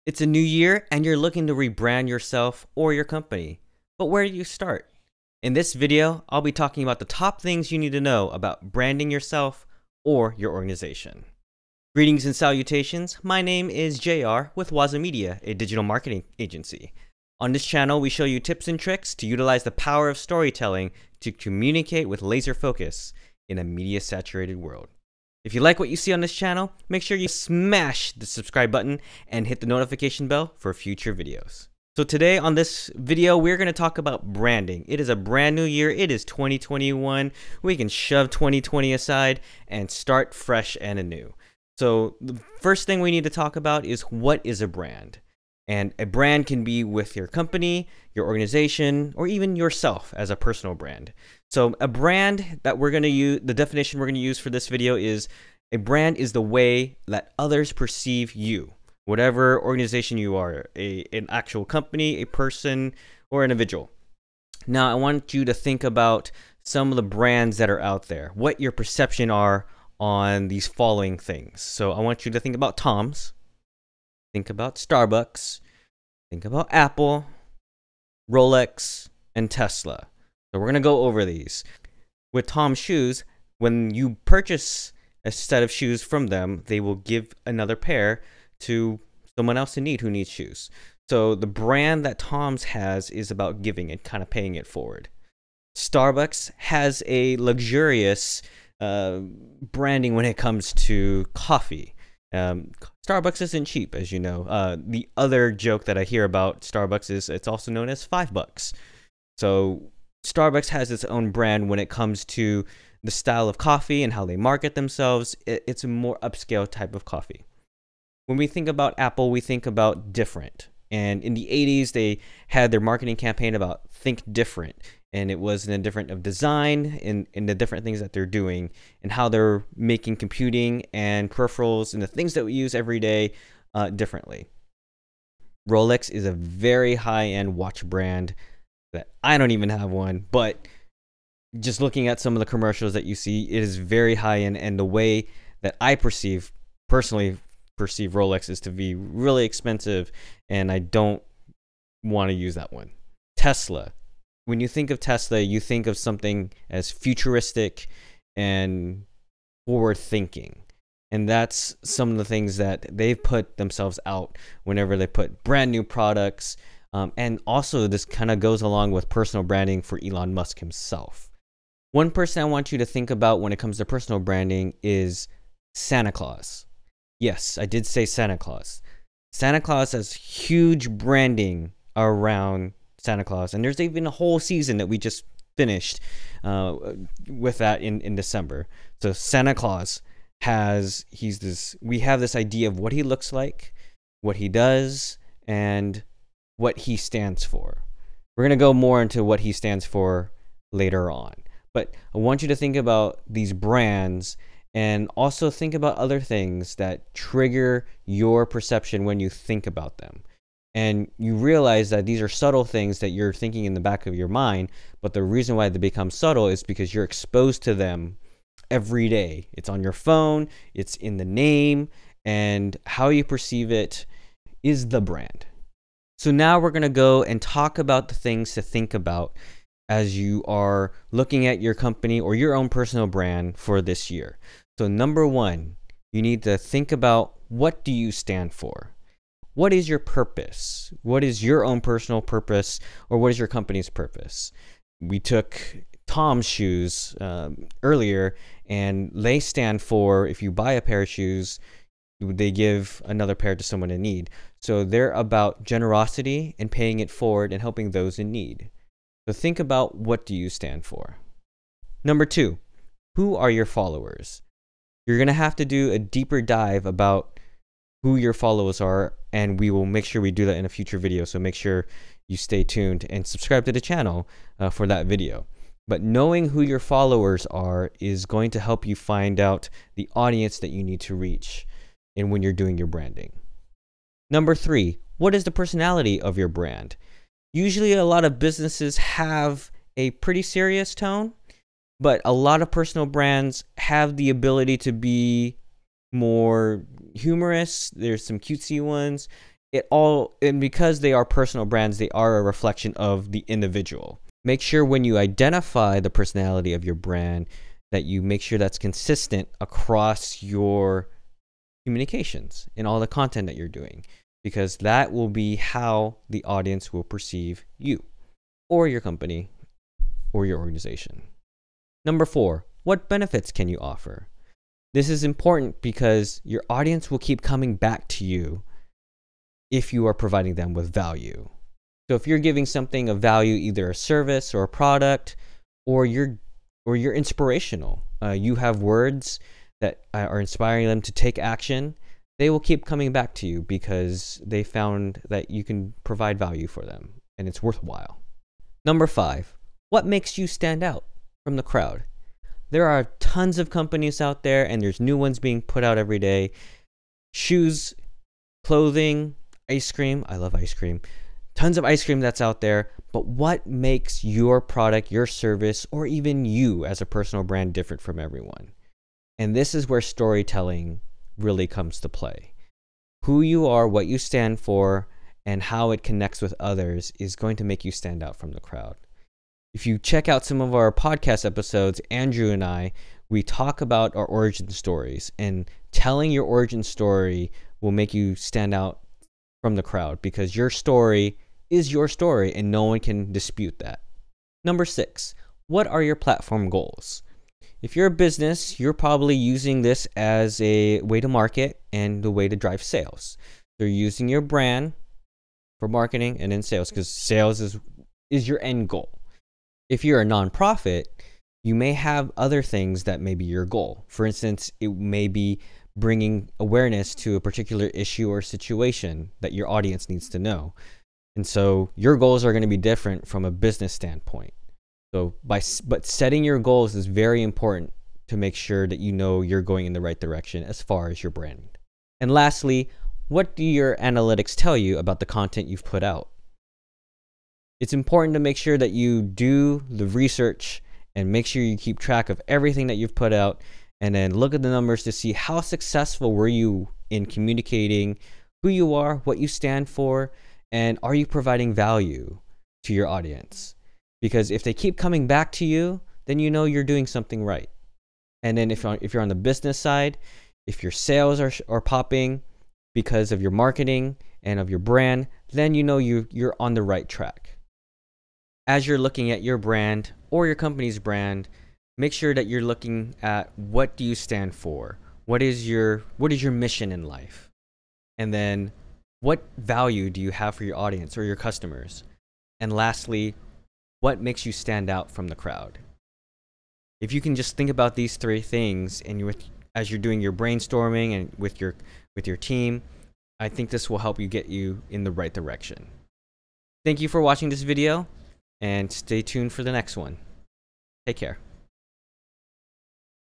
It's a new year and you're looking to rebrand yourself or your company. But where do you start? In this video, I'll be talking about the top things you need to know about branding yourself or your organization. Greetings and salutations. My name is JR with WazaMedia, a digital marketing agency. On this channel, we show you tips and tricks to utilize the power of storytelling to communicate with laser focus in a media-saturated world. If you like what you see on this channel, make sure you smash the subscribe button and hit the notification bell for future videos. So today on this video, we're going to talk about branding. It is a brand new year. It is 2021. We can shove 2020 aside and start fresh and anew. So the first thing we need to talk about is, what is a brand? And a brand can be with your company, your organization, or even yourself as a personal brand. So a brand that we're going to use, the definition we're going to use for this video is, a brand is the way that others perceive you, whatever organization you are, an actual company, a person, or individual. Now, I want you to think about some of the brands that are out there, what your perception are on these following things. So I want you to think about Tom's, think about Starbucks, think about Apple, Rolex, and Tesla. So we're going to go over these. With Tom's shoes, when you purchase a set of shoes from them, they will give another pair to someone else in need who needs shoes. So the brand that Tom's has is about giving and kind of paying it forward. Starbucks has a luxurious branding when it comes to coffee. Starbucks isn't cheap, as you know. The other joke that I hear about Starbucks is it's also known as $5. So Starbucks has its own brand when it comes to the style of coffee and how they market themselves. It's a more upscale type of coffee. When we think about Apple, we think about different. And in the 80s, they had their marketing campaign about think different. And it was in the different of design and the different things that they're doing and how they're making computing and peripherals and the things that we use every day differently. Rolex is a very high-end watch brand that I don't even have one, but just looking at some of the commercials that you see, it is very high-end, and the way that I personally perceive Rolex is to be really expensive, and I don't want to use that one. Tesla. When you think of Tesla, you think of something as futuristic and forward-thinking. And that's some of the things that they've put themselves out whenever they put brand new products. And also, this kind of goes along with personal branding for Elon Musk himself. One person I want you to think about when it comes to personal branding is Santa Claus. Yes, I did say Santa Claus. Santa Claus has huge branding around Santa Claus, and there's even a whole season that we just finished with that in December. So Santa Claus we have this idea of what he looks like, what he does, and what he stands for. We're going to go more into what he stands for later on. But I want you to think about these brands and also think about other things that trigger your perception when you think about them. And you realize that these are subtle things that you're thinking in the back of your mind, but the reason why they become subtle is because you're exposed to them every day. It's on your phone, it's in the name, and how you perceive it is the brand. So now we're going to go and talk about the things to think about as you are looking at your company or your own personal brand for this year. So number one, you need to think about, what do you stand for? What is your purpose? What is your own personal purpose, or what is your company's purpose? We took Tom's shoes earlier, and they stand for, if you buy a pair of shoes, they give another pair to someone in need. So they're about generosity and paying it forward and helping those in need. So think about, what do you stand for? Number two, who are your followers? You're going to have to do a deeper dive about who your followers are, and we will make sure we do that in a future video. So make sure you stay tuned and subscribe to the channel for that video. But knowing who your followers are is going to help you find out the audience that you need to reach and when you're doing your branding. Number three, what is the personality of your brand? Usually a lot of businesses have a pretty serious tone, but a lot of personal brands have the ability to be more humorous. There's some cutesy ones, And because they are personal brands, they are a reflection of the individual. Make sure when you identify the personality of your brand that you make sure that's consistent across your communications and all the content that you're doing, because that will be how the audience will perceive you or your company or your organization. Number 4, what benefits can you offer? This is important because your audience will keep coming back to you if you are providing them with value. So if you're giving something of value, either a service or a product, or you're inspirational, you have words that are inspiring them to take action, they will keep coming back to you because they found that you can provide value for them and it's worthwhile. Number 5, what makes you stand out from the crowd? There are tons of companies out there and there's new ones being put out every day. Shoes, clothing, ice cream. I love ice cream. Tons of ice cream that's out there. But what makes your product, your service, or even you as a personal brand different from everyone? And this is where storytelling really comes to play. Who you are, what you stand for, and how it connects with others is going to make you stand out from the crowd. If you check out some of our podcast episodes, Andrew and I, we talk about our origin stories, and telling your origin story will make you stand out from the crowd because your story is your story and no one can dispute that. Number 6, what are your platform goals? If you're a business, you're probably using this as a way to market and the way to drive sales. They're using your brand for marketing and then sales, because sales is your end goal. If you're a nonprofit, you may have other things that may be your goal. For instance, it may be bringing awareness to a particular issue or situation that your audience needs to know. And so your goals are going to be different from a business standpoint. So but setting your goals is very important to make sure that you know you're going in the right direction as far as your brand. And lastly, what do your analytics tell you about the content you've put out? It's important to make sure that you do the research and make sure you keep track of everything that you've put out, and then look at the numbers to see how successful were you in communicating who you are, what you stand for, and are you providing value to your audience? Because if they keep coming back to you, then you know you're doing something right. And then if you're on the business side, if your sales are popping because of your marketing and of your brand, then you know you're on the right track. As you're looking at your brand or your company's brand, make sure that you're looking at what do you stand for? What is your mission in life? And then what value do you have for your audience or your customers? And lastly, what makes you stand out from the crowd? If you can just think about these 3 things and as you're doing your brainstorming and with your team, I think this will help you get you in the right direction. Thank you for watching this video, and stay tuned for the next one. Take care.